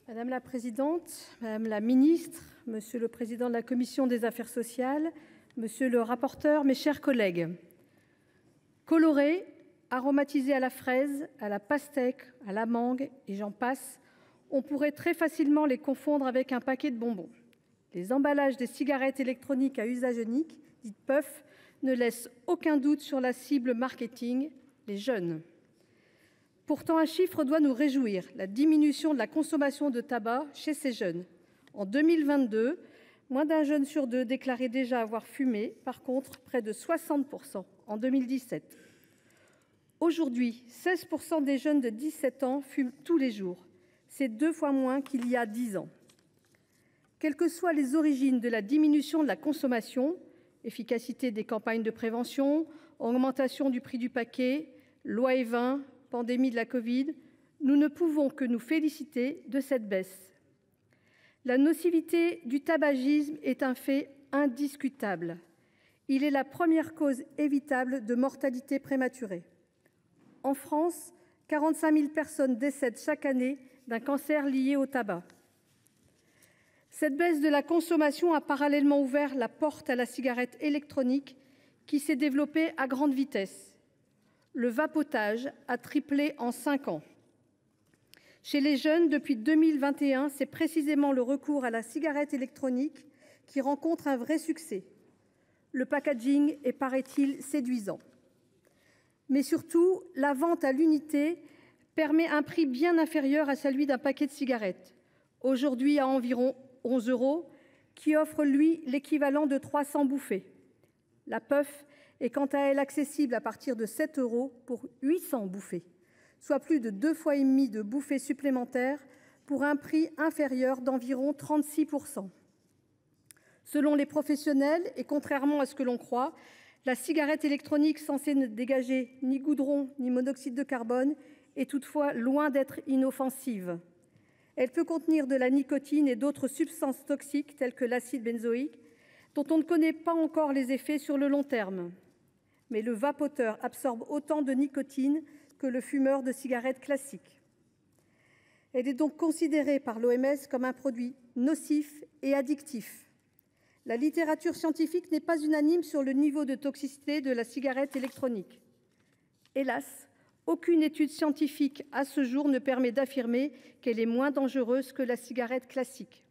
Madame la présidente, madame la ministre, monsieur le président de la commission des affaires sociales, monsieur le rapporteur, mes chers collègues, colorés, aromatisés à la fraise, à la pastèque, à la mangue et j'en passe, on pourrait très facilement les confondre avec un paquet de bonbons. Les emballages des cigarettes électroniques à usage unique, dites puffs, ne laissent aucun doute sur la cible marketing, les jeunes. Pourtant, un chiffre doit nous réjouir, la diminution de la consommation de tabac chez ces jeunes. En 2022, moins d'un jeune sur deux déclarait déjà avoir fumé, par contre, près de 60% en 2017. Aujourd'hui, 16% des jeunes de 17 ans fument tous les jours. C'est 2 fois moins qu'il y a 10 ans. Quelles que soient les origines de la diminution de la consommation, efficacité des campagnes de prévention, augmentation du prix du paquet, loi E20, pandémie de la Covid, nous ne pouvons que nous féliciter de cette baisse. La nocivité du tabagisme est un fait indiscutable. Il est la première cause évitable de mortalité prématurée. En France, 45 000 personnes décèdent chaque année d'un cancer lié au tabac. Cette baisse de la consommation a parallèlement ouvert la porte à la cigarette électronique qui s'est développée à grande vitesse. Le vapotage a triplé en 5 ans. Chez les jeunes, depuis 2021, c'est précisément le recours à la cigarette électronique qui rencontre un vrai succès. Le packaging est, paraît-il, séduisant. Mais surtout, la vente à l'unité permet un prix bien inférieur à celui d'un paquet de cigarettes, aujourd'hui à environ 11 €, qui offre, lui, l'équivalent de 300 bouffées. La puff est quant à elle accessible à partir de 7 € pour 800 bouffées, soit plus de 2,5 fois de bouffées supplémentaires pour un prix inférieur d'environ 36 %. Selon les professionnels, et contrairement à ce que l'on croit, la cigarette électronique, censée ne dégager ni goudron ni monoxyde de carbone, est toutefois loin d'être inoffensive. Elle peut contenir de la nicotine et d'autres substances toxiques telles que l'acide benzoïque, dont on ne connaît pas encore les effets sur le long terme. Mais le vapoteur absorbe autant de nicotine que le fumeur de cigarettes classiques. Elle est donc considérée par l'OMS comme un produit nocif et addictif. La littérature scientifique n'est pas unanime sur le niveau de toxicité de la cigarette électronique. Hélas, aucune étude scientifique à ce jour ne permet d'affirmer qu'elle est moins dangereuse que la cigarette classique.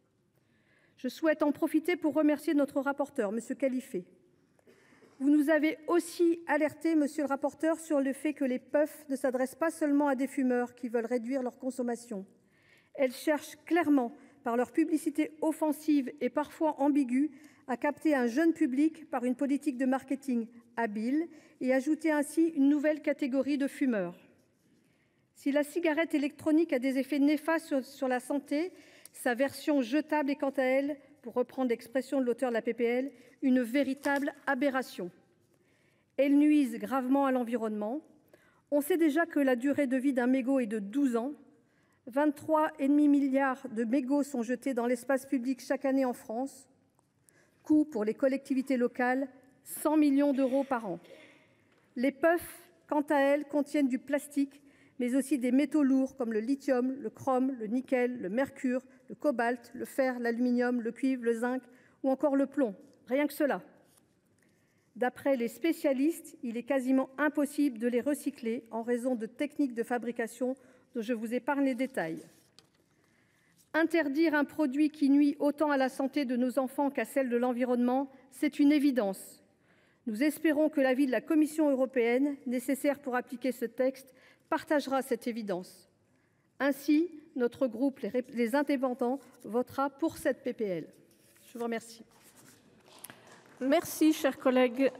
Je souhaite en profiter pour remercier notre rapporteur, M. Khalifé. Vous nous avez aussi alerté, monsieur le rapporteur, sur le fait que les puffs ne s'adressent pas seulement à des fumeurs qui veulent réduire leur consommation. Elles cherchent clairement, par leur publicité offensive et parfois ambiguë, à capter un jeune public par une politique de marketing habile et ajouter ainsi une nouvelle catégorie de fumeurs. Si la cigarette électronique a des effets néfastes sur la santé, sa version jetable est quant à elle, pour reprendre l'expression de l'auteur de la PPL, une véritable aberration. Elles nuisent gravement à l'environnement. On sait déjà que la durée de vie d'un mégot est de 12 ans. 23,5 milliards de mégots sont jetés dans l'espace public chaque année en France. Coût pour les collectivités locales, 100 millions d'euros par an. Les puffs, quant à elles, contiennent du plastique, mais aussi des métaux lourds comme le lithium, le chrome, le nickel, le mercure, le cobalt, le fer, l'aluminium, le cuivre, le zinc ou encore le plomb. Rien que cela. D'après les spécialistes, il est quasiment impossible de les recycler en raison de techniques de fabrication dont je vous épargne les détails. Interdire un produit qui nuit autant à la santé de nos enfants qu'à celle de l'environnement, c'est une évidence. Nous espérons que l'avis de la Commission européenne, nécessaire pour appliquer ce texte, partagera cette évidence. Ainsi, notre groupe, les Indépendants, votera pour cette PPL. Je vous remercie. Merci, chers collègues.